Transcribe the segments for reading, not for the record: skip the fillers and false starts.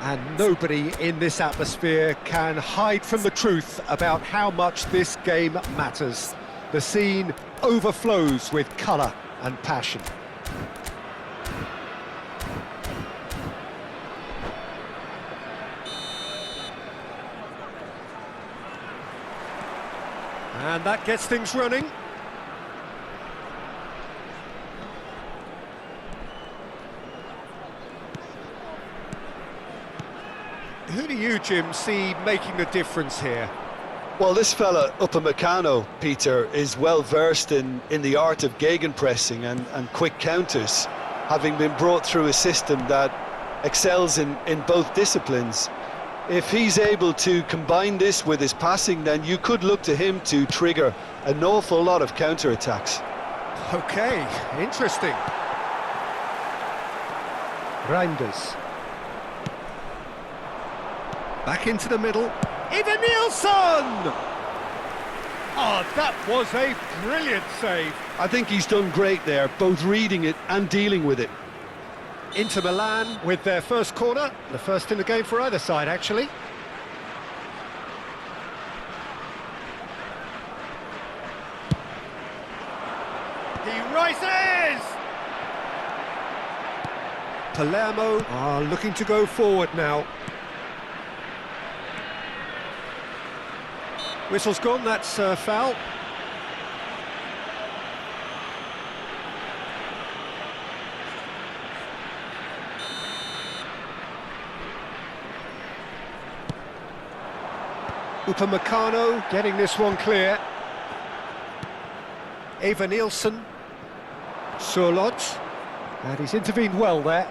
And nobody in this atmosphere can hide from the truth about how much this game matters. The scene overflows with colour and passion. And that gets things running. Who do you, Jim, see making the difference here? Well, this fella, Upamecano, Peter, is well versed in the art of gegenpressing and quick counters, having been brought through a system that excels in both disciplines. If he's able to combine this with his passing, then you could look to him to trigger an awful lot of counter-attacks. Okay, interesting. Reinders. Back into the middle. Ivan Nilsson! Oh, that was a brilliant save. I think he's done great there, both reading it and dealing with it. Inter Milan with their first corner, the first in the game for either side, actually. He rises! Palermo are looking to go forward now. Whistle's gone, that's foul. Upamecano getting this one clear. Eva Nielsen. Surlot. And he's intervened well there.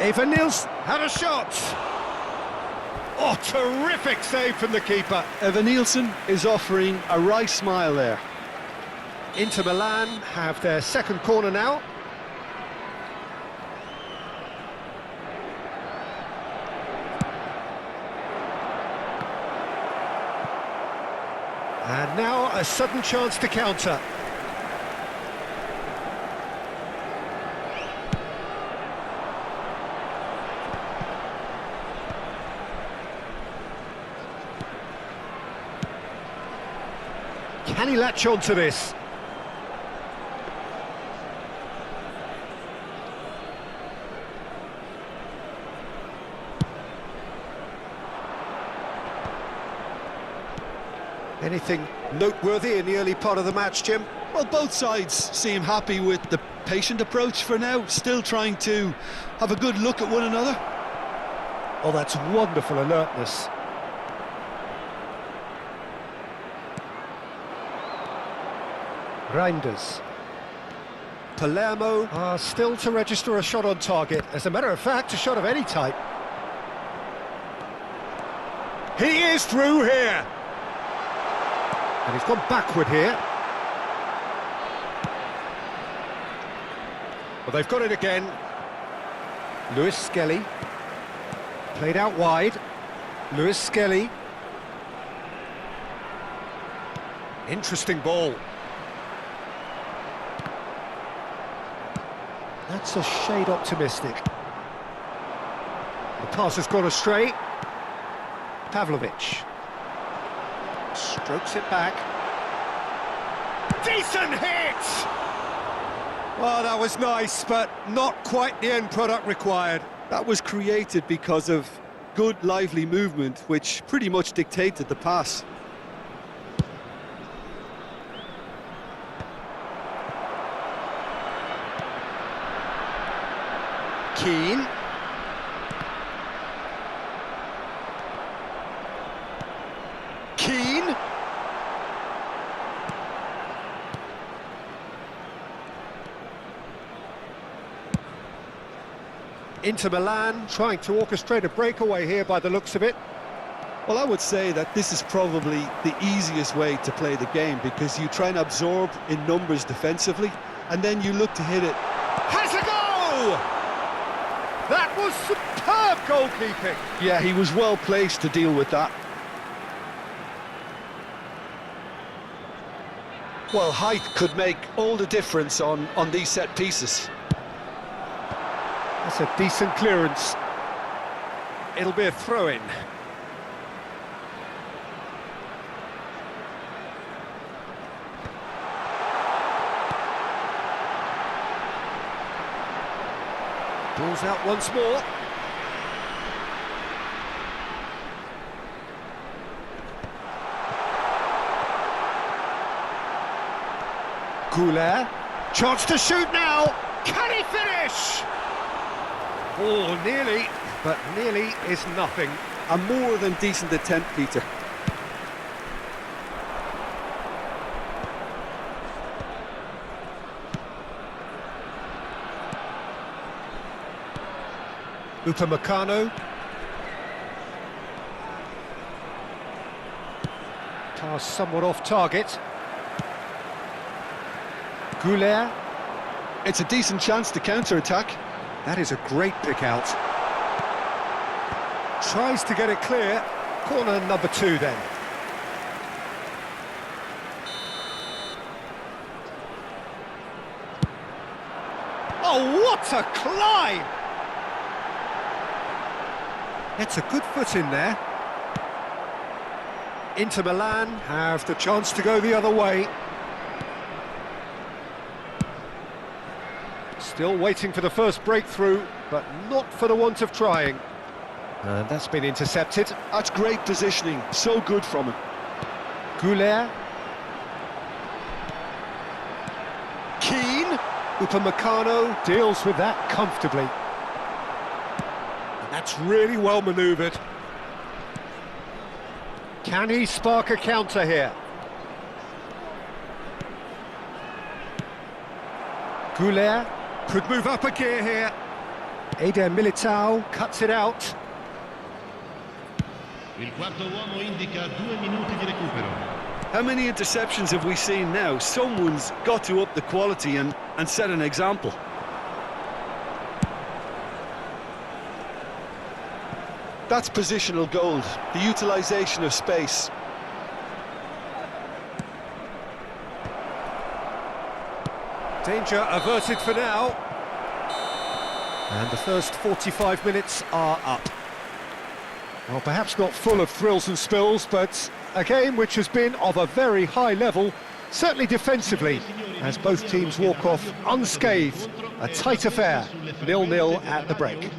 Eva Nielsen had a shot. Oh, terrific save from the keeper. Eva Nielsen is offering a wry smile there. Inter Milan have their second corner now. And now a sudden chance to counter. Can he latch on to this? Anything noteworthy in the early part of the match, Jim? Well, both sides seem happy with the patient approach for now, still trying to have a good look at one another. Oh, that's wonderful alertness. Reinders. Palermo are still to register a shot on target. As a matter of fact, a shot of any type. He is through here. And he's gone backward here. Well, they've got it again. Lewis Skelly. Played out wide. Lewis Skelly. Interesting ball. That's a shade optimistic. The pass has gone astray. Pavlovic. Strokes it back. Decent hit! Well, that was nice, but not quite the end product required. That was created because of good, lively movement, which pretty much dictated the pass. Keane. Keane. Inter Milan trying to orchestrate a breakaway here by the looks of it. Well, I would say that this is probably the easiest way to play the game, because you try and absorb in numbers defensively, and then you look to hit it. Has a goal! That was superb goalkeeping. Yeah, he was well placed to deal with that. Well, height could make all the difference on these set pieces. That's a decent clearance. It'll be a throw-in. Ball's out once more. Goulet, chance to shoot now. Can he finish? Oh, nearly, but nearly is nothing. A more than decent attempt, Peter. Upamecano. Pass somewhat off target. Goulet. It's a decent chance to counter-attack. That is a great pick out. Tries to get it clear. Corner number 2 then. Oh, what a climb! It's a good foot in there. Inter Milan have the chance to go the other way. Still waiting for the first breakthrough, but not for the want of trying. And that's been intercepted. That's great positioning, so good from him. Goulet. Keane. Upamecano deals with that comfortably. That's really well manoeuvred. Can he spark a counter here? Goulet could move up a gear here. Eder Militao cuts it out. Il quarto uomo indica 2 minuti di recupero. How many interceptions have we seen now? Someone's got to up the quality and set an example. That's positional gold, the utilisation of space. Danger averted for now. And the first 45 minutes are up. Well, perhaps not full of thrills and spills, but a game which has been of a very high level, certainly defensively, as both teams walk off unscathed. A tight affair, 0-0 at the break.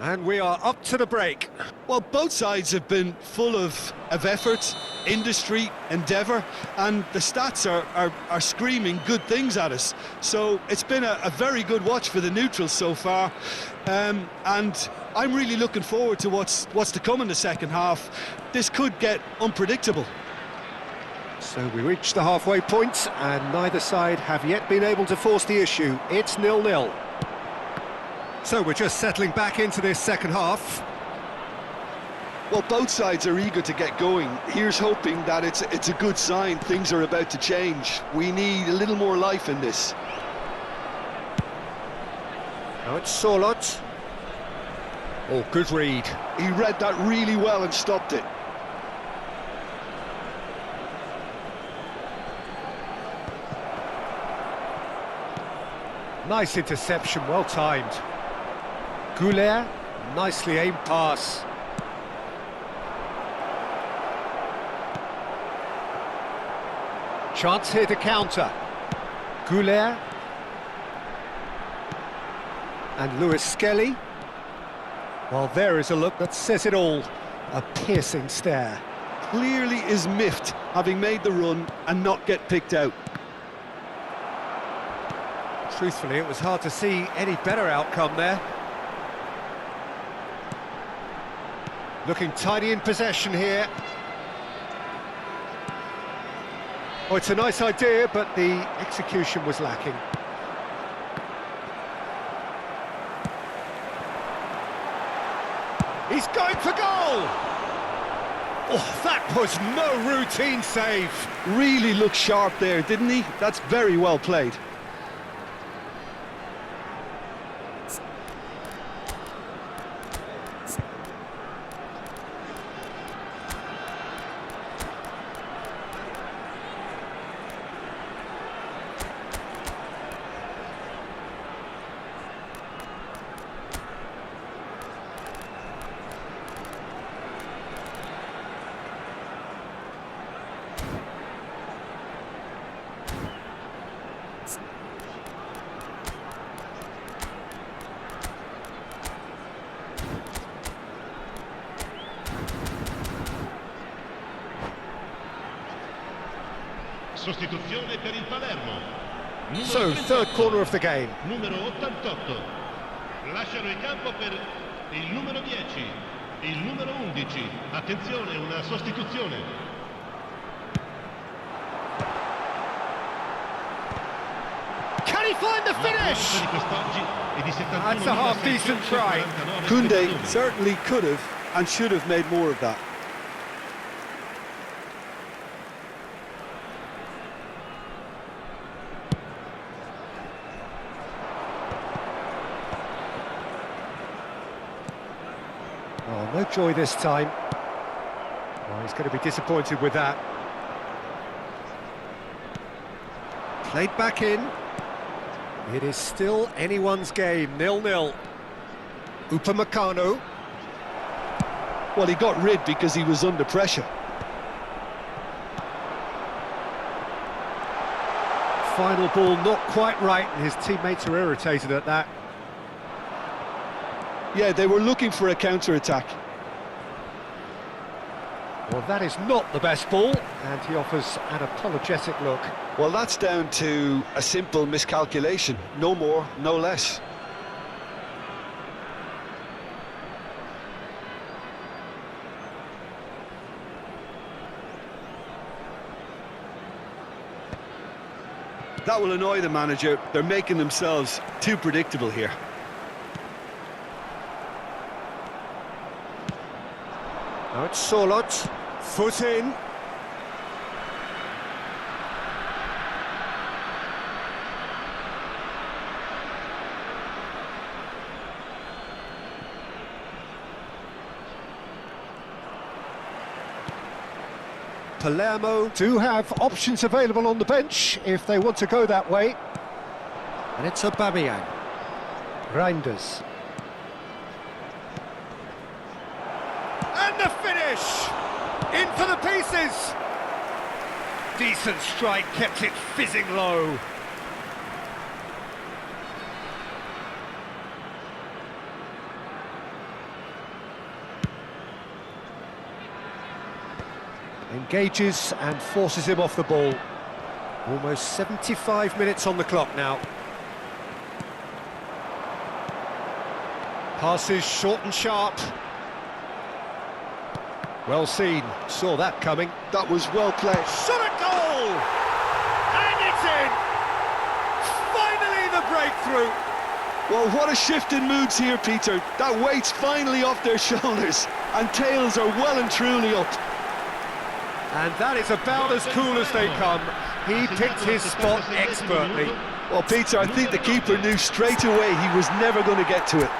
And we are up to the break. Well, both sides have been full of effort, industry, endeavour, and the stats are screaming good things at us. So it's been a very good watch for the neutrals so far, and I'm really looking forward to what's to come in the second half. This could get unpredictable. So we reach the halfway point, and neither side have yet been able to force the issue. It's 0-0. So we're just settling back into this second half. Well, both sides are eager to get going. Here's hoping that it's a good sign. Things are about to change. We need a little more life in this. Now it's Sorloth. Oh, good read. He read that really well and stopped it. Nice interception, well timed. Goulet, nicely aimed pass. Chance here to counter. Goulet. And Lewis Skelly. Well, there is a look that says it all. A piercing stare. Clearly is miffed, having made the run and not get picked out. Truthfully, it was hard to see any better outcome there. Looking tidy in possession here. Oh, it's a nice idea, but the execution was lacking. He's going for goal! Oh, that was no routine save. Really looked sharp there, didn't he? That's very well played. Sostituzione per il Palermo. Numero So, 38. third corner of the game. Numero 88. Lasciano il campo per il numero 10, il numero 11. Attenzione, una sostituzione. Can he find the La quota finish? di quest'oggi è di That's a half-decent try. 71.649 Koundé spettatori. certainly could have and should have made more of that. Oh, no joy this time. Oh, he's going to be disappointed with that. Played back in. It is still anyone's game, 0-0. Upamecano. Well, he got rid because he was under pressure. Final ball not quite right, and his teammates are irritated at that. Yeah, they were looking for a counter-attack. Well, that is not the best ball, and he offers an apologetic look. Well, that's down to a simple miscalculation. No more, no less. That will annoy the manager. They're making themselves too predictable here. Now it's Sorloth, foot in. Palermo do have options available on the bench if they want to go that way. And it's Aubameyang. Reinders. And the finish! In for the pieces! Decent strike, kept it fizzing low. Engages and forces him off the ball. Almost 75 minutes on the clock now. Passes short and sharp. Well seen, saw that coming. That was well played. Shot at goal! And it's in! Finally the breakthrough! Well, what a shift in moods here, Peter. That weight's finally off their shoulders, and tails are well and truly up. And that is about as cool as they come. He picked his spot expertly. Well, Peter, I think the keeper knew straight away he was never going to get to it.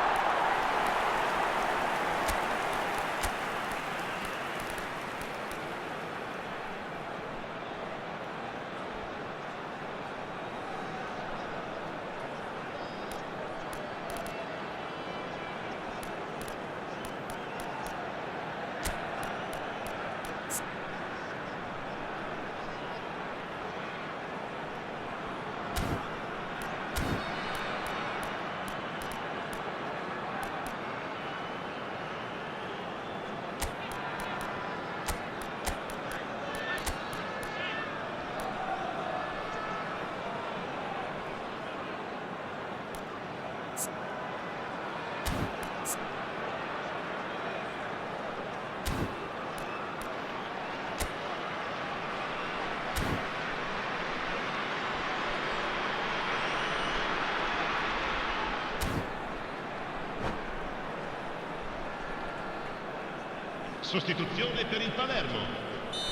Sostituzione per il Palermo.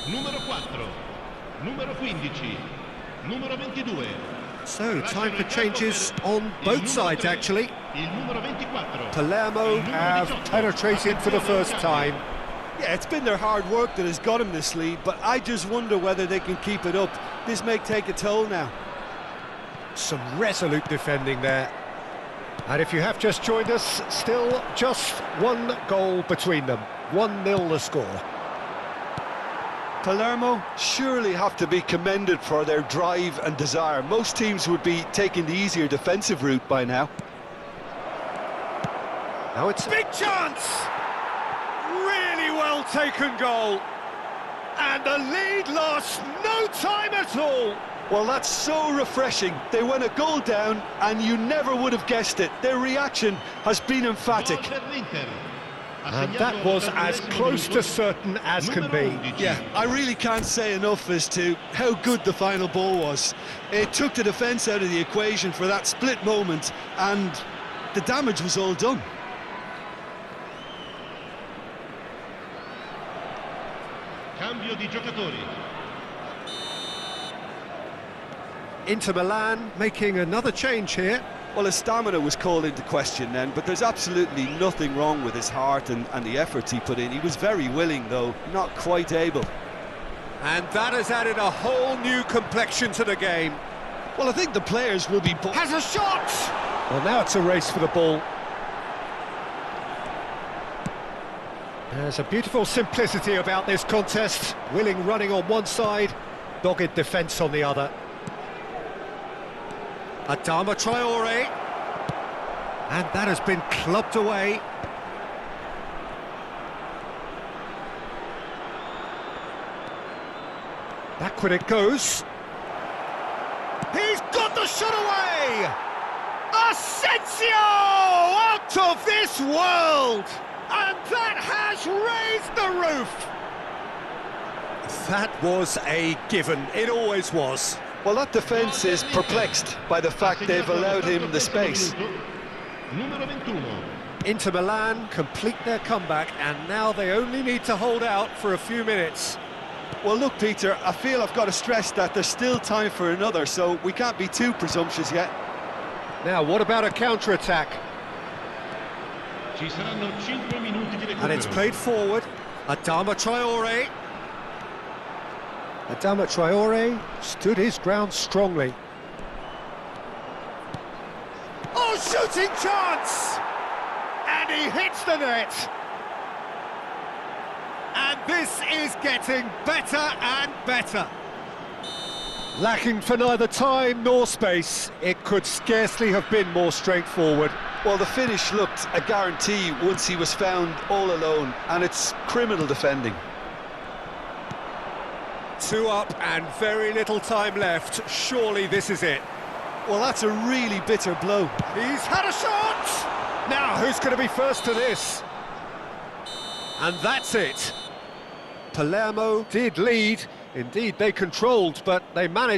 Numero 4, numero 15, numero 22. So, time for changes on both sides actually. Il numero 24. Palermo have penetrated for the first time. Yeah, it's been their hard work that has got them this lead, but I just wonder whether they can keep it up. This may take a toll now. Some resolute defending there. And if you have just joined us, still just one goal between them. 1-0 the score. Palermo surely have to be commended for their drive and desire. Most teams would be taking the easier defensive route by now. Now it's a big chance! Really well taken goal. And the lead lost no time at all. Well, that's so refreshing. They went a goal down and you never would have guessed it. Their reaction has been emphatic. Gol per l'Inter. Ha And segnato that was al as 41esimo close to minuto certain as can numero be. 11. Yeah, I really can't say enough as to how good the final ball was. It took the defence out of the equation for that split moment, and the damage was all done. Cambio di giocatori. Inter Milan making another change here. Well, his stamina was called into question then, but there's absolutely nothing wrong with his heart and the efforts he put in. He was very willing, though, not quite able. And that has added a whole new complexion to the game. Well, I think the players will be... Has a shot! Well, now it's a race for the ball. There's a beautiful simplicity about this contest. Willing running on one side, dogged defence on the other. Adama Traore. And that has been clubbed away. Backward it goes. He's got the shot away! Asensio! Out of this world! And that has raised the roof! That was a given. It always was. Well, that defence is perplexed by the fact they've allowed him the space. Numero 21. Inter Milan complete their comeback, and now they only need to hold out for a few minutes. Well, look, Peter, I feel I've got to stress that there's still time for another, so we can't be too presumptuous yet. Now, what about a counter-attack? Ci saranno 5 minuti di recupero. And it's played forward. Adama Traore. Adama Traore stood his ground strongly. Oh, shooting chance! And he hits the net. And this is getting better and better. Lacking for neither time nor space, it could scarcely have been more straightforward. Well, the finish looked a guarantee once he was found all alone, and it's criminal defending. 2 up and very little time left. Surely this is it. Well, that's a really bitter blow. He's had a shot! Now, who's going to be first to this? And that's it. Palermo did lead. Indeed, they controlled, but they managed